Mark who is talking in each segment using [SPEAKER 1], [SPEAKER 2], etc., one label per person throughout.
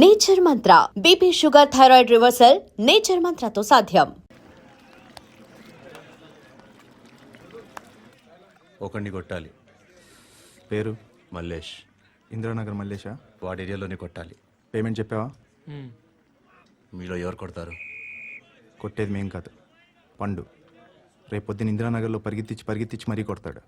[SPEAKER 1] Nature Mantra BP sugar thyroid reversal nature మంత్రతో సాధ్యం.
[SPEAKER 2] ఒకడిని కొట్టాలి.
[SPEAKER 3] పేరు
[SPEAKER 2] మల్లేష్.
[SPEAKER 3] ఇందిరానగర్ మల్లేషా?
[SPEAKER 2] వాడి ఏరియాలోనే కొట్టాలి.
[SPEAKER 3] పేమెంట్ చెప్పావా?
[SPEAKER 2] మీలో ఎవరు కొడతారు?
[SPEAKER 3] కొట్టేది మేం కాదు, పండు. రేపు పొద్దున్న ఇందిరానగర్లో పరిగెత్తించి మరీ కొడతాడు.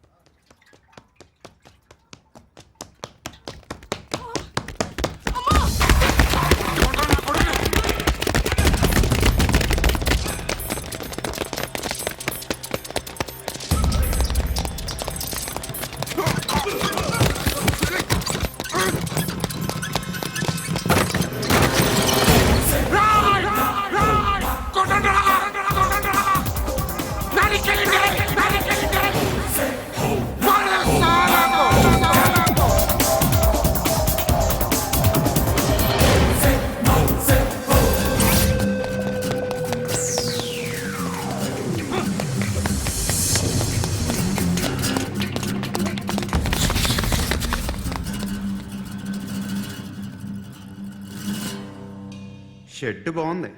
[SPEAKER 4] షెడ్ బాగుంది,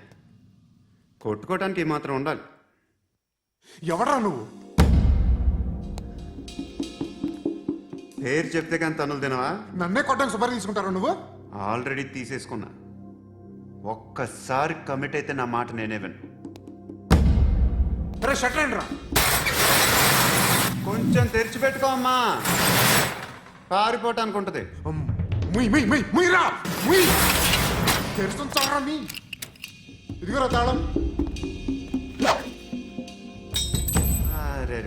[SPEAKER 4] కొట్టుకోవటానికి ఏమాత్రం ఉండాలి.
[SPEAKER 5] ఎవడా నువ్వు?
[SPEAKER 4] పేరు చెప్తే కానీ తనులు తినవా?
[SPEAKER 5] నన్నే కొట్టడానికి సుపారీ తీసుకుంటారా నువ్వు?
[SPEAKER 4] ఆల్రెడీ తీసేసుకున్నా. ఒక్కసారి కమిట్ అయితే నా మాట నేనే విను.
[SPEAKER 5] అరే షట్ రా,
[SPEAKER 4] కొంచెం తెరిచిపెట్టుకో అమ్మా, పారిపోవటానికి ఉంటుంది.
[SPEAKER 5] ముయ్యరా తెరుస్తుంచారా మీ? ఇదిగోరా తాళం.
[SPEAKER 4] అరే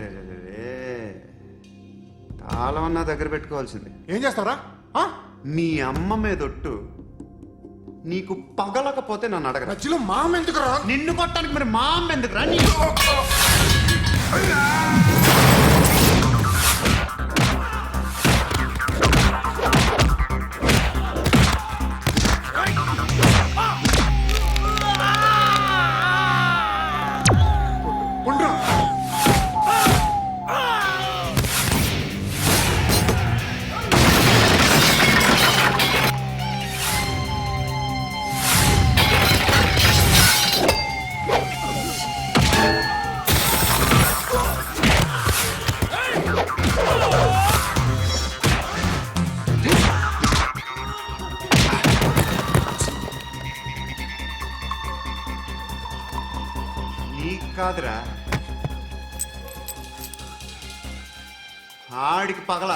[SPEAKER 4] తాళం అన్నా దగ్గర పెట్టుకోవాల్సింది.
[SPEAKER 5] ఏం చేస్తారా?
[SPEAKER 4] మీ అమ్మ మీదొట్టు, నీకు పగలకపోతే నన్ను అడగరా.
[SPEAKER 5] మధ్యలో మామ ఎందుకు రా?
[SPEAKER 4] నిన్ను కొట్టడానికి మరి మా అమ్మ ఎందుకు రా? కాదురా, ఆడికి పగల.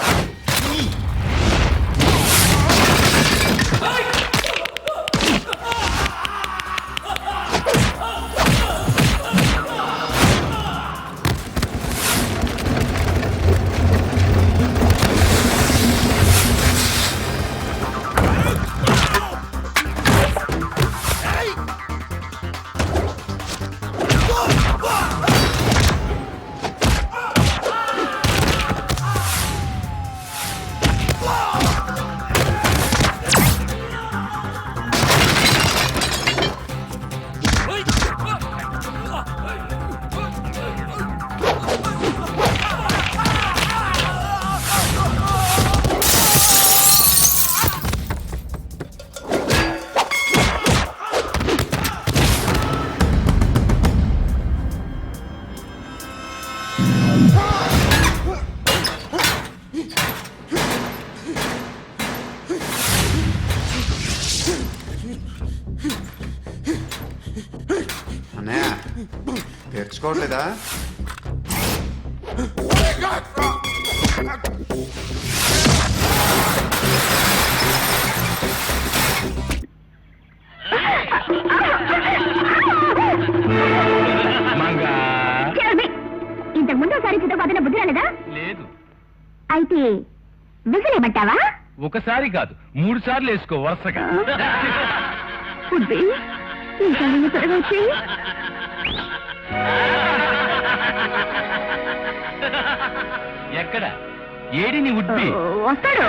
[SPEAKER 4] అన్నయ్య తెచ్చుకోవట్లేదా?
[SPEAKER 6] ఇంతకు ముందు ఒకసారి చిత్తపదిన బుద్ధి రాలేదా?
[SPEAKER 7] లేదు.
[SPEAKER 6] అయితే విసిరేమంటావా?
[SPEAKER 7] ఒకసారి కాదు 3 సార్లు వేసుకో వరుసగా.
[SPEAKER 6] బుద్ధి ఇంకా త్వరగా వచ్చి
[SPEAKER 7] ఎక్కడ ఏడిని ఉడ్బి
[SPEAKER 6] వస్తాడు.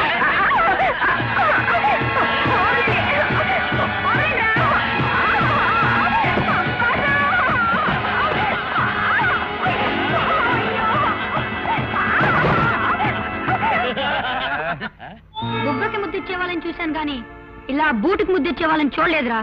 [SPEAKER 8] బొగ్గకి ముద్దు ఇచ్చే వాళ్ళని చూశాను కానీ ఇలా
[SPEAKER 6] ఇలా బూటుకు ముద్దిచ్చే వాళ్ళని చూడలేదురా.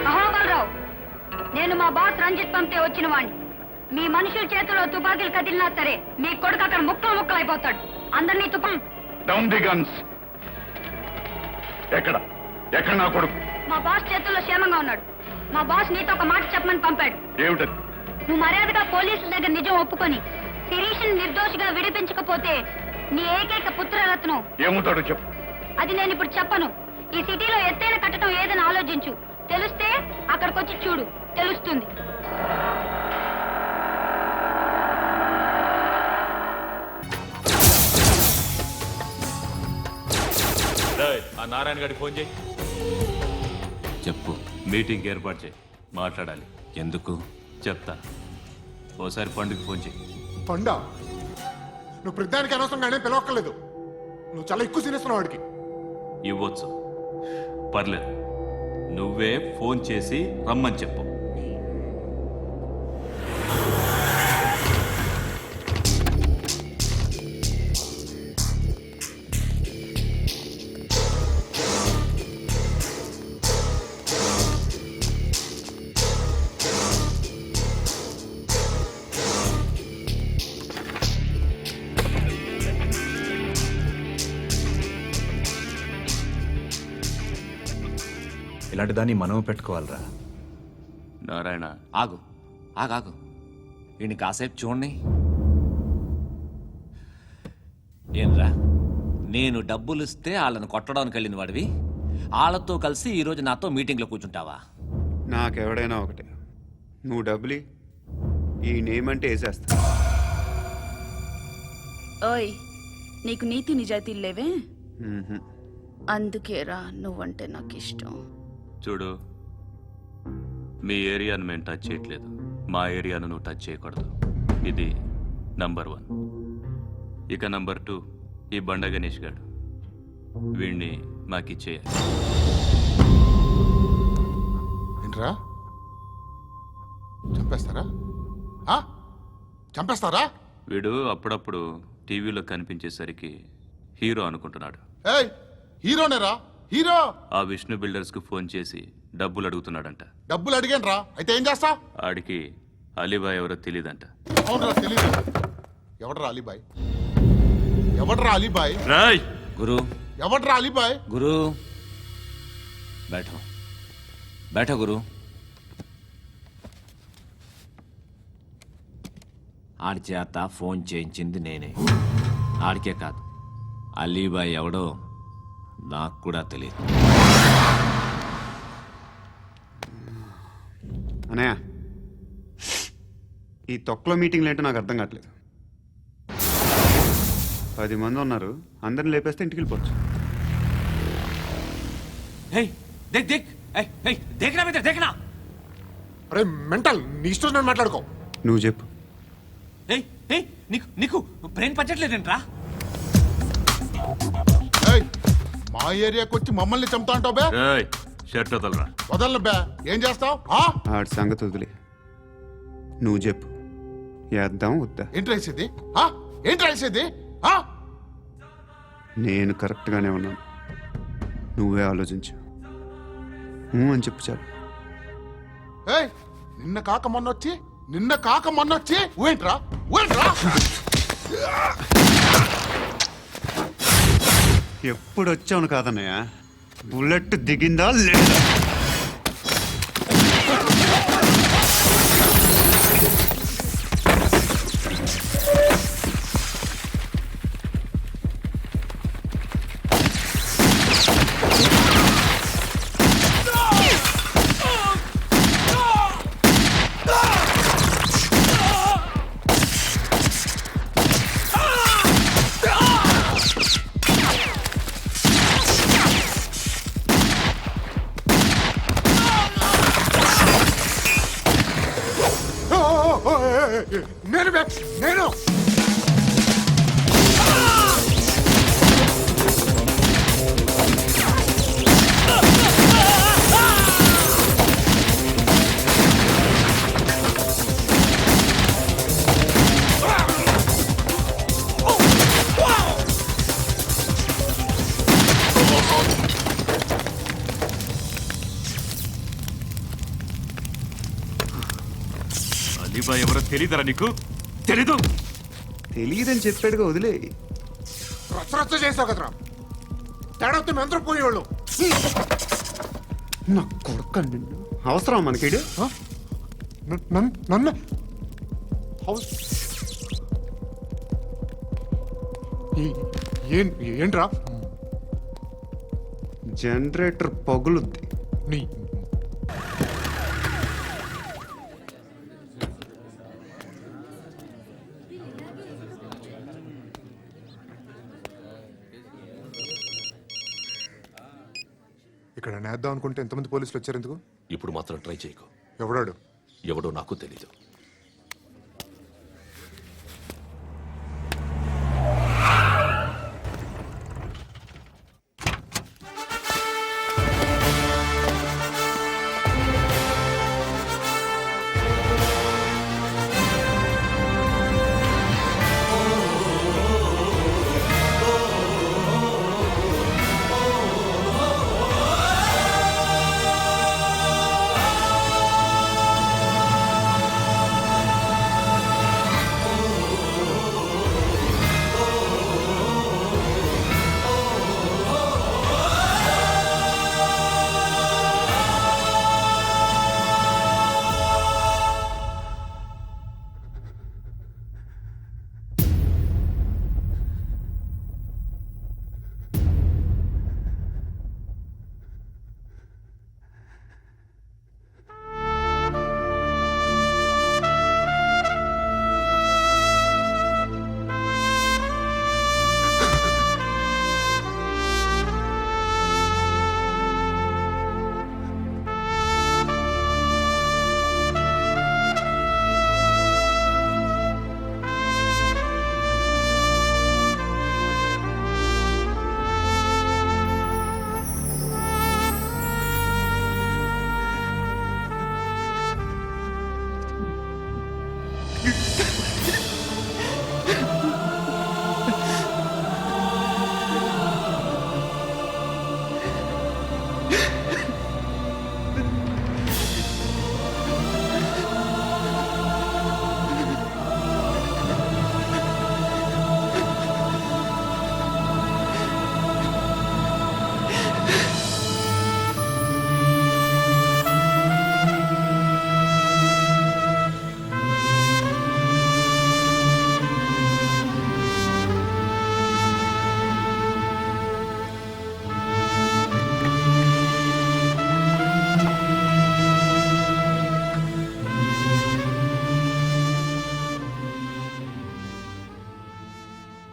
[SPEAKER 6] మహాబలరావు, నేను మా బాస్ రంజిత్ పంపితే వచ్చిన వాణ్ణి. మీ మనుషుల చేతిలో తుపాకీలు కదిలినా సరే మీ కొడుకు అక్కడ ముక్కలు ముక్కలు అయిపోతాడు. అందరినీ
[SPEAKER 7] డౌన్ ది గన్స్. ఎక్కడ ఎక్కడ నా కొడుకు?
[SPEAKER 6] మా బాస్ చేతుల్లో క్షేమంగా ఉన్నాడు. మా బాస్ నీతో ఒక మాట చెప్పమని పంపాడు.
[SPEAKER 7] ఏమిటది?
[SPEAKER 6] నువ్వు మర్యాదగా పోలీసుల దగ్గర నిజం ఒప్పుకొని శిరీష్ని నిర్దోషిగా విడిపించకపోతే నీ ఏకైక పుత్రరత్నం
[SPEAKER 7] ఏముంటాడో చెప్పు.
[SPEAKER 6] అది నేను ఇప్పుడు చెప్పను. ఈ సిటీలో ఎత్తైన కట్టడం ఏదని ఆలోచించు. తెలిస్తే అక్కడికొచ్చి చూడు, తెలుస్తుంది.
[SPEAKER 8] ఆ నారాయణ గారికి ఫోన్ చేయి.
[SPEAKER 9] చెప్పు.
[SPEAKER 8] మీటింగ్ ఏర్పాటు చేయి, మాట్లాడాలి.
[SPEAKER 9] ఎందుకు?
[SPEAKER 8] చెప్తా. ఓసారి పండుగ ఫోన్ చేయి.
[SPEAKER 5] పండా నువ్వు ప్రతిదానికి అనవసరంగానే పిలవక్కర్లేదు. నువ్వు చాలా ఎక్కువ సీనిస్తున్నావు వాడికి.
[SPEAKER 8] ఇవ్వచ్చు, పర్లేదు. నువ్వే ఫోన్ చేసి రమ్మని చెప్పు.
[SPEAKER 2] ఇలాంటి దాన్ని మనం పెట్టుకోవాలరా.
[SPEAKER 8] నారాయణ,
[SPEAKER 9] ఆగు ఆగాగు. వీడిని కాసేపు చూడండి. ఏంరా, నేను డబ్బులు ఇస్తే వాళ్ళని కొట్టడానికి వెళ్ళిన వాడివి వాళ్ళతో కలిసి ఈరోజు నాతో మీటింగ్లో కూర్చుంటావా?
[SPEAKER 4] నాకెవడైనా ఒకటే. నువ్వు డబ్బులి, ఈ నేమ్ అంటే వేసేస్తా.
[SPEAKER 10] ఓయ్, నీకు నీతి నిజాయితీలు లేవే?
[SPEAKER 4] మ్మ్హ్మ్.
[SPEAKER 10] అందుకేరా నువ్వంటే నాకు ఇష్టం.
[SPEAKER 8] చూడు, మీ ఏరియాను మేము టచ్ చేయట్లేదు. మా ఏరియాను నువ్వు టచ్ చేయకూడదు. ఇది నంబర్ 1. ఇక నంబర్ 2, ఈ బండ గణేష్ గారు. వీణ్ణి మాకిచ్చేయాలి.
[SPEAKER 5] ఏంట్రా, చంపేస్తారా? చంపేస్తారా?
[SPEAKER 8] వీడు అప్పుడప్పుడు టీవీలో కనిపించేసరికి హీరో అనుకుంటున్నాడు.
[SPEAKER 5] ఏయ్, హీరోనేరా, హీరో.
[SPEAKER 8] ఆ విష్ణు బిల్డర్స్కు ఫోన్ చేసి డబ్బులు అడుగుతున్నాడంట.
[SPEAKER 5] డబ్బులు అడిగాను రా, అయితే ఏం చేస్తా?
[SPEAKER 8] ఆడికి అలీబాయ్ ఎవరో తెలీదంట.
[SPEAKER 5] అవునరా, తెలీదు. ఎవడరా అలీబాయ్? ఎవడరా అలీబాయ్?
[SPEAKER 8] రాయ్
[SPEAKER 9] గురు,
[SPEAKER 5] ఎవడరా అలీబాయ్?
[SPEAKER 9] గురు బైఠో బైఠో గురు. ఆడి చేత ఫోన్ చేయించింది నేనే. ఆడికే కాదు, అలీబాయ్ ఎవడో నాకు కూడా తెలియదు.
[SPEAKER 4] అనయ్య, ఈ తొక్కలో మీటింగ్లు ఏంటో నాకు అర్థం కావట్లేదు. 10 మంది ఉన్నారు, అందరిని లేపేస్తే ఇంటికి వెళ్ళిపోవచ్చు.
[SPEAKER 9] देखना
[SPEAKER 5] అరే మెంటల్, నీ ఇష్టం నేను మాట్లాడుకో.
[SPEAKER 4] నువ్వు చెప్పు.
[SPEAKER 9] నీకు బ్రెయిన్ పచ్చట్లేదంట్రా?
[SPEAKER 5] ఏయ్, మా ఏరియాకి వచ్చి మమ్మల్ని చంపుతా అంటావు బే?
[SPEAKER 8] రాయ్ షర్ట్ వదలరా.
[SPEAKER 5] వదలను బే. ఏం చేస్తావు?
[SPEAKER 4] ఆడి సంగతి వదిలే, నువ్వు చెప్పు. వేద్దాం వద్దా?
[SPEAKER 5] ఏంటి రాసేది? ఏంటి రాసేది?
[SPEAKER 4] నేను కరెక్ట్గానే ఉన్నాను, నువ్వే ఆలోచించు. అని చెప్పు చాలు.
[SPEAKER 5] ఏయ్, నిన్న కాక మొన్నొచ్చి ఊయంట్రా.
[SPEAKER 4] ఎప్పుడు వచ్చావును కాదన్నయ్య, బుల్లెట్ దిగిందా లేదా?
[SPEAKER 5] నేను నేను
[SPEAKER 8] అలీబాయ్ ఎవరో తెలీదరా నీకు? తెలీదు.
[SPEAKER 4] తెలియదని చెప్పాడుగా, వదిలే.
[SPEAKER 5] రచ్చ చేసావు కదరా. తేడా వస్తే మెంతరం పోయేవాళ్ళు.
[SPEAKER 4] నా కొడుకు నిన్ను అవసరం మనకిడు.
[SPEAKER 5] నన్ను హౌస్ ఏంట్రా?
[SPEAKER 4] జనరేటర్ పగులుద్ది.
[SPEAKER 5] నీ ఇక్కడ నేద్దాం అనుకుంటే ఎంతమంది పోలీసులు వచ్చారు ఎందుకు?
[SPEAKER 11] ఇప్పుడు మాత్రం ట్రై చేయకు.
[SPEAKER 5] ఎవడాడు?
[SPEAKER 11] ఎవడో నాకు తెలీదు.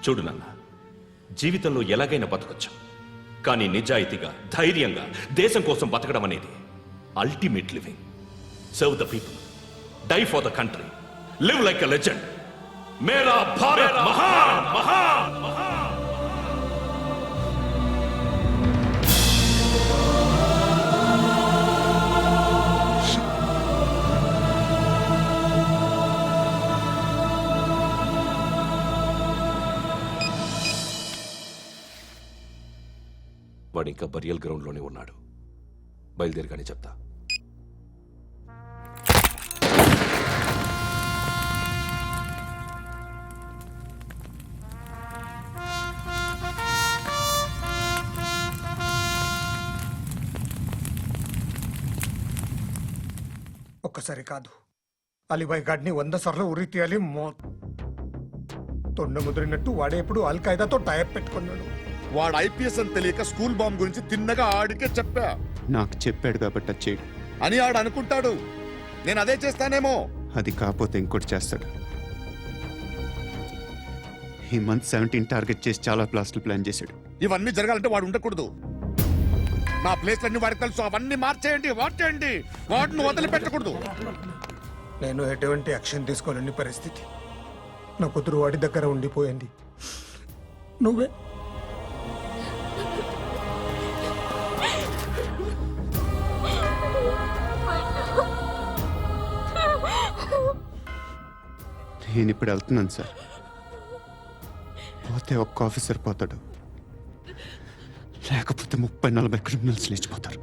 [SPEAKER 11] చూడు నాన్న, జీవితంలో ఎలాగైనా బతకొచ్చు, కానీ నిజాయితీగా ధైర్యంగా దేశం కోసం బతకడం అనేది ultimate living. Serve the people, die for the country, live like a legend. మేరా భారత్ మహాన్ మహాన్ మహాన్. వాడు ఇంకా బరియల్ గ్రౌండ్లోనే ఉన్నాడు. బయలుదేరగానే చెప్తా.
[SPEAKER 5] ఒక్కసారి కాదు, అలీబాయ్ గాడిని 100 సార్లు ఉరి తీయాలి. తొండ ముదిరినట్టు వాడే ఎప్పుడు అల్ ఖైదాతో టైప్ పెట్టుకున్నాడు.
[SPEAKER 7] వాడు ఐపీఎస్ అని తెలియక స్కూల్ బాంబ్ గురించి తిన్నగా ఆడికే చెప్పా
[SPEAKER 3] నాకు చెప్పాడు కాబట్టి అది చేయడు.
[SPEAKER 7] అని ఆడు అనుకుంటాడు. నేను అదే చేస్తానేమో.
[SPEAKER 3] అది కాకపోతే ఇంకోటి చేస్తాడు. ఈ మంత్ 17 టార్గెట్ చేసి చాలా ప్లాస్టులు ప్లాన్ చేశాడు.
[SPEAKER 7] ఇవన్నీ జరగాలంటే వాడు ఉండకూడదు. నా ప్లేస్లన్నీ వాడికి తెలుసు. అవన్నీ మార్చేయండి, వాటేయండి. వాటిని వదిలిపెట్టకూడదు.
[SPEAKER 5] నేను ఎటువంటి యాక్షన్ తీసుకోలేని పరిస్థితి. నా కూతురు వాడి దగ్గర ఉండిపోయింది. నువ్వే
[SPEAKER 3] నేను ఇప్పుడు వెళ్తున్నాను సార్. పోతే ఒక్క ఆఫీసర్ పోతాడు, లేకపోతే 30-40 క్రిమినల్స్ లేచిపోతారు.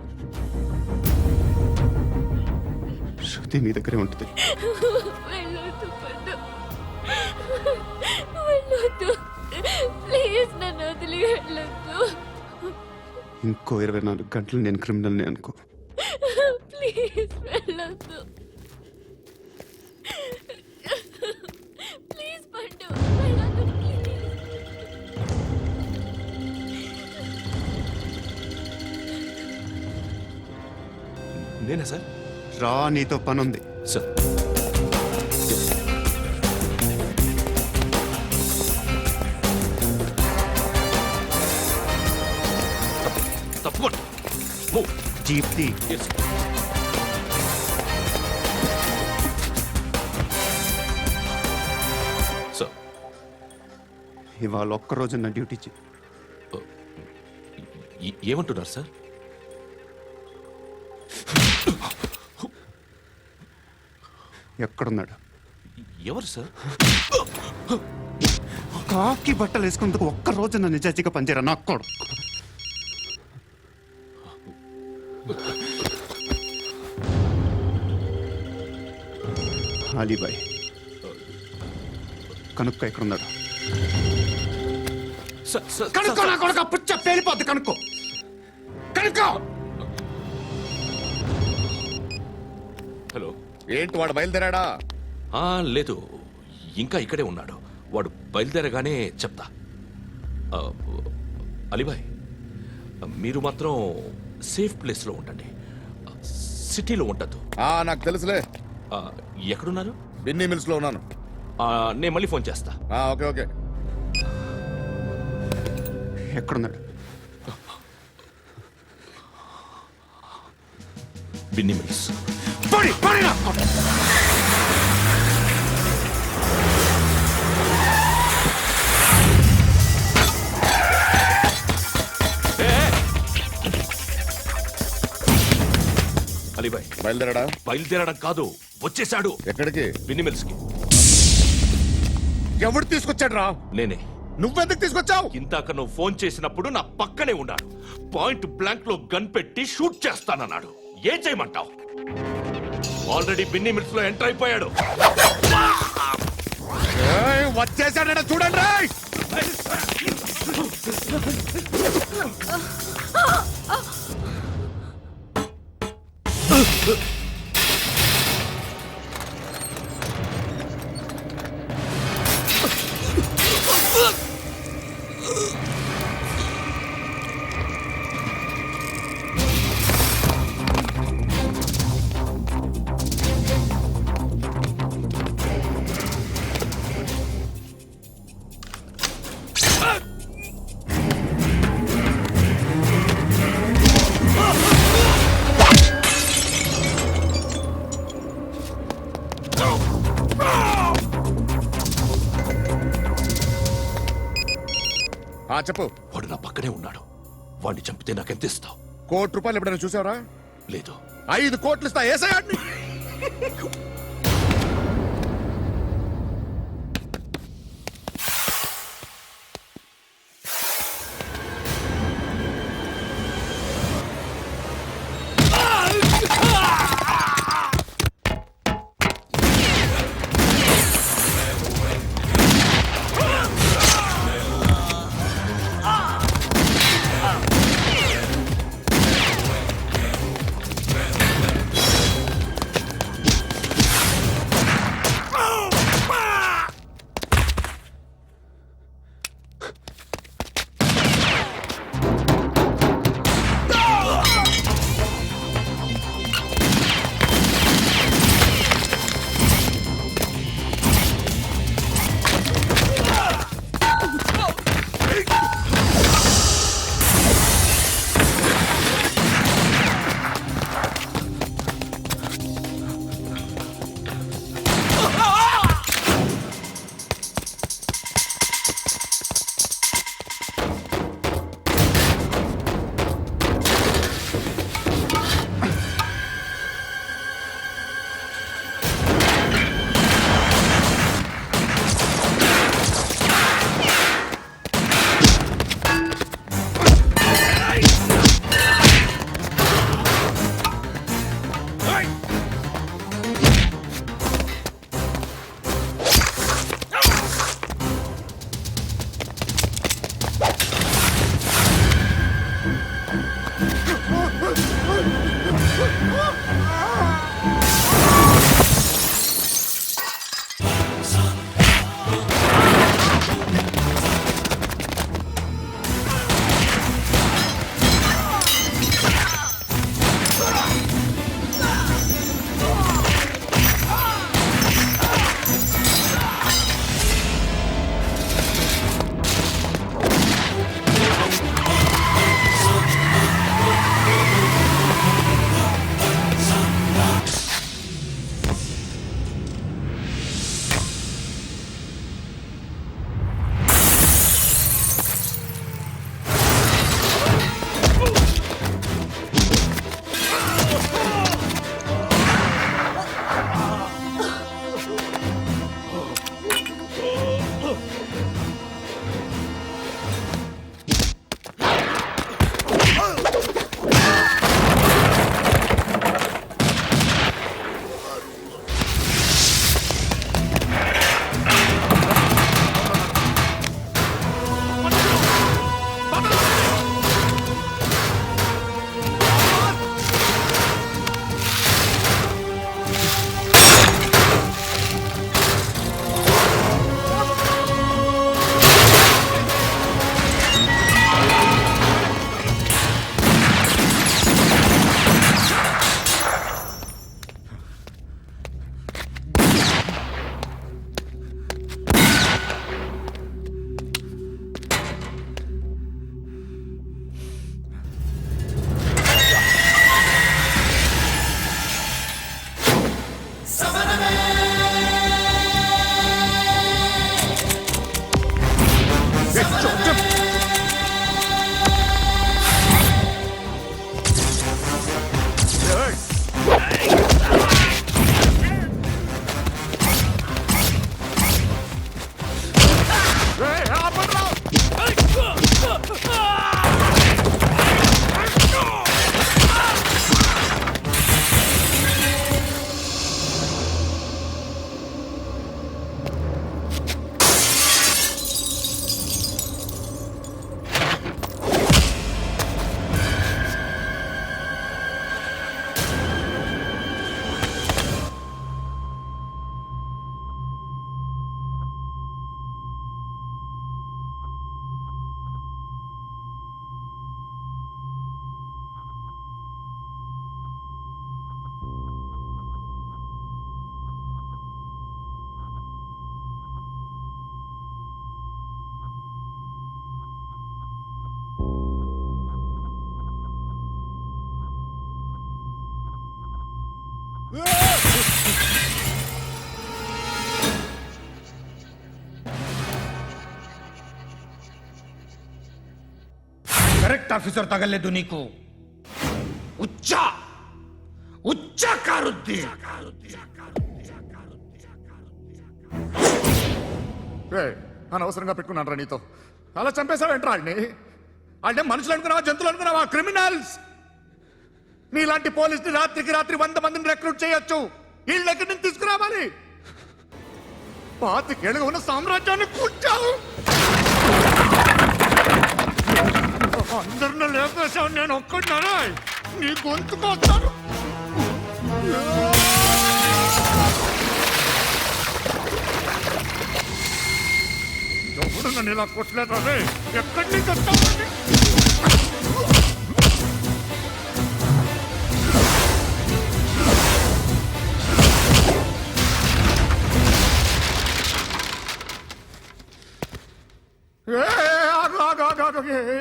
[SPEAKER 3] శృతి మీ దగ్గరే ఉంటుంది. ఇంకో 24 గంటలు నేను క్రిమినల్ని అనుకో.
[SPEAKER 10] ప్లీజ్ వెళ్ళొద్దు. ప్లీజ్ పండు వెళ్ళొద్దు.
[SPEAKER 11] నేనా సార్?
[SPEAKER 3] రా, నీతో పని ఉంది.
[SPEAKER 11] సార్ తప్పకుండా
[SPEAKER 3] జీప్తి
[SPEAKER 11] సార్.
[SPEAKER 3] ఇవాళ ఒక్కరోజు నా డ్యూటీ చేయి.
[SPEAKER 11] ఏమంటున్నారు సార్?
[SPEAKER 3] ఎక్కడున్నాడు?
[SPEAKER 11] ఎవరు సార్?
[SPEAKER 3] కాకి బట్టలు వేసుకున్నందుకు ఒక్కరోజు నా నిజాజీగా పనిచేయరా నాకు కూడా. అలీబాయ్ కనుక్కో ఎక్కడున్నాడు. కనుక్కో నా కొడుకు, పుచ్చ పేలిపోద్ది. కనుక్కో కనుక్కో.
[SPEAKER 11] హలో.
[SPEAKER 7] ఏంటి వాడు బయలుదేరాడా?
[SPEAKER 11] లేదు, ఇంకా ఇక్కడే ఉన్నాడు. వాడు బయలుదేరగానే చెప్తా. అలీబాయ్, మీరు మాత్రం సేఫ్ ప్లేస్లో ఉండండి. సిటీలో ఉండద్దు.
[SPEAKER 7] నాకు తెలుసులే.
[SPEAKER 11] ఎక్కడున్నారు?
[SPEAKER 7] బిన్నీ మిల్స్ లో ఉన్నాను.
[SPEAKER 11] నేను మళ్ళీ ఫోన్ చేస్తా.
[SPEAKER 7] Okay okay.
[SPEAKER 3] ఎక్కడున్నాడు?
[SPEAKER 11] బిన్నీ మిల్స్. అలీబాయ్
[SPEAKER 7] బయలుదేరాడా?
[SPEAKER 11] బయలుదేరడం కాదు, వచ్చేసాడు.
[SPEAKER 7] ఎక్కడికి?
[SPEAKER 11] బిన్నీ మిల్స్ కి.
[SPEAKER 7] ఎవడు తీసుకొచ్చాడు రా?
[SPEAKER 11] నేనే.
[SPEAKER 7] నువ్వెందుకు తీసుకొచ్చావు?
[SPEAKER 11] ఇందాక నువ్వు ఫోన్ చేసినప్పుడు నా పక్కనే ఉన్నాడు. పాయింట్ బ్లాంక్ లో గన్ పెట్టి షూట్ చేస్తానన్నాడు. ఏం చేయమంటావు? ఆల్రెడీ బిన్నీ మిల్స్ లో ఎంటర్ అయిపోయాడు.
[SPEAKER 7] వచ్చేసాడ చూడండి. చెప్పు.
[SPEAKER 11] వాడు నా పక్కనే ఉన్నాడు. వాడిని చంపితే నాకెంత ఇస్తావు?
[SPEAKER 7] ₹1,00,00,000 ఎప్పుడైనా చూసావరా?
[SPEAKER 11] లేదు.
[SPEAKER 7] 5 కోట్లు ఇస్తా. ఏసయాడిని. కరెక్ట్ ఆఫీసర్ తగలేదు నీకు. ఉచ్చ కారుద్ది. అనవసరంగా పెట్టుకున్నాను రా నీతో. అలా చంపేశావేంట్రా ఆయన్ని? అంటే మనుషులు అనుకున్నావా, జంతువులు అనుకున్నావా? క్రిమినల్స్. నీలాంటి పోలీసుని రాత్రికి రాత్రి 100 మందిని రిక్రూట్ చేయొచ్చు. వీళ్ళ దగ్గర నుంచి తీసుకురావాలి. 25 ఏళ్ళుగా ఉన్న సామ్రాజ్యాన్ని కూర్చావు. అందరిని లేపేశావు, నేను ఒక్కడినారా? నీ గొంతుకొస్తాను. ఎవడు నన్ను ఇలా కొట్టలేదు రే? ఎక్కడి నుంచి వస్తావండి?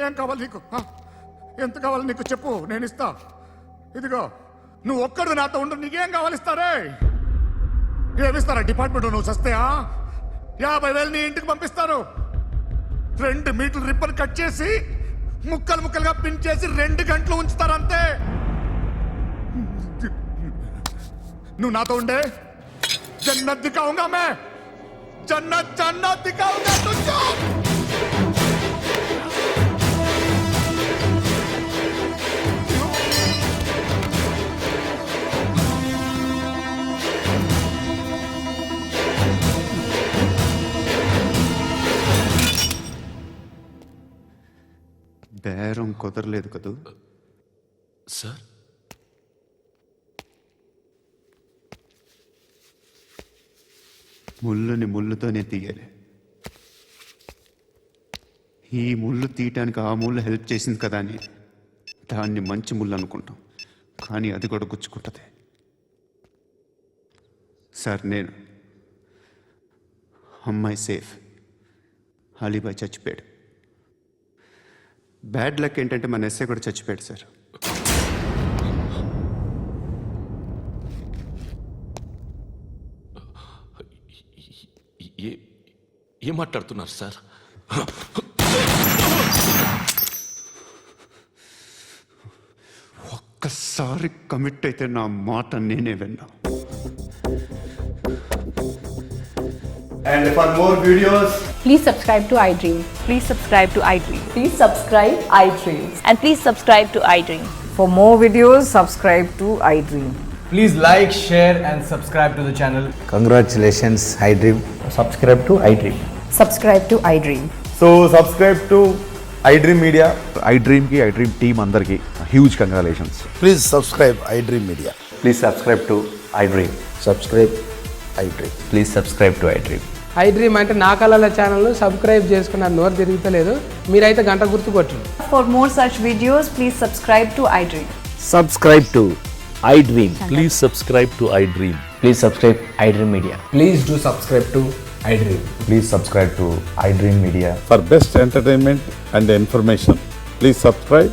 [SPEAKER 7] ఏం కావాలి నీకు? ఎంత కావాలి నీకు చెప్పు, నేను ఇస్తా. ఇదిగో నువ్వు ఒక్కడు నాతో ఉండు. నీకేం కావాలి ఇస్తారే? ఏమిస్తారా డిపార్ట్మెంట్? నువ్వు చస్తేయా 50,000 నీ ఇంటికి పంపిస్తారు. 2 మీటర్లు రిబ్బన్ కట్ చేసి ముక్కలు ముక్కలుగా పిన్ చేసి 2 గంటలు ఉంచుతారు అంతే. నువ్వు నాతో ఉండే జన్నత్ దిఖాऊंगा मैं, जन्नत दिखाऊंगा तुझको.
[SPEAKER 4] బేరం కుదరలేదు కదూ?
[SPEAKER 11] సార్,
[SPEAKER 4] ముళ్ళుని ముళ్ళుతోనే తీయాలి. ఈ ముళ్ళు తీయటానికి ఆ ముళ్ళు హెల్ప్ చేసింది కదా అని దాన్ని మంచి ముళ్ళు అనుకుంటాం, కానీ అది కూడా గుచ్చుకుంటుంది. సార్, నేను అమ్మాయి సేఫ్, అలీబాయ్ చచ్చిపోయాడు. బ్యాడ్ లక్ ఏంటంటే మన ఎస్ఐ కూడా చచ్చిపోయాడు సార్.
[SPEAKER 11] ఏం మాట్లాడుతున్నారు సార్?
[SPEAKER 4] ఒక్కసారి కమిట్ అయితే నా మాట నేనే విన్నా.
[SPEAKER 3] And for more videos,
[SPEAKER 6] Please subscribe to iDream. Please subscribe to iDream.
[SPEAKER 10] Please subscribe iDream.
[SPEAKER 6] And please subscribe to iDream.
[SPEAKER 10] For more videos, subscribe to iDream.
[SPEAKER 3] please like, share and subscribe to the channel.
[SPEAKER 12] Congratulations, iDream.
[SPEAKER 3] Subscribe to iDream.
[SPEAKER 10] Subscribe to iDream.
[SPEAKER 3] So subscribe to iDream Media. iDream ki iDream team andarki huge congratulations.
[SPEAKER 12] Please subscribe iDream Media.
[SPEAKER 3] Please subscribe to iDream.
[SPEAKER 12] Subscribe iDream.
[SPEAKER 3] Please subscribe to iDream.
[SPEAKER 10] iDream అంటే నా కళల channel subscribe చేసుకున్న నోరు తిరుగుతలేదు. మీరైతే గంట గుర్తు కొట్టండి. For more such videos, please subscribe to iDream.
[SPEAKER 12] Subscribe to iDream.
[SPEAKER 11] Please subscribe to iDream.
[SPEAKER 12] Please subscribe iDream Media.
[SPEAKER 3] Please do subscribe to iDream.
[SPEAKER 12] Please subscribe to iDream Media.
[SPEAKER 7] For best entertainment and information, please subscribe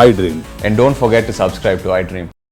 [SPEAKER 7] iDream.
[SPEAKER 12] And don't forget to subscribe to iDream.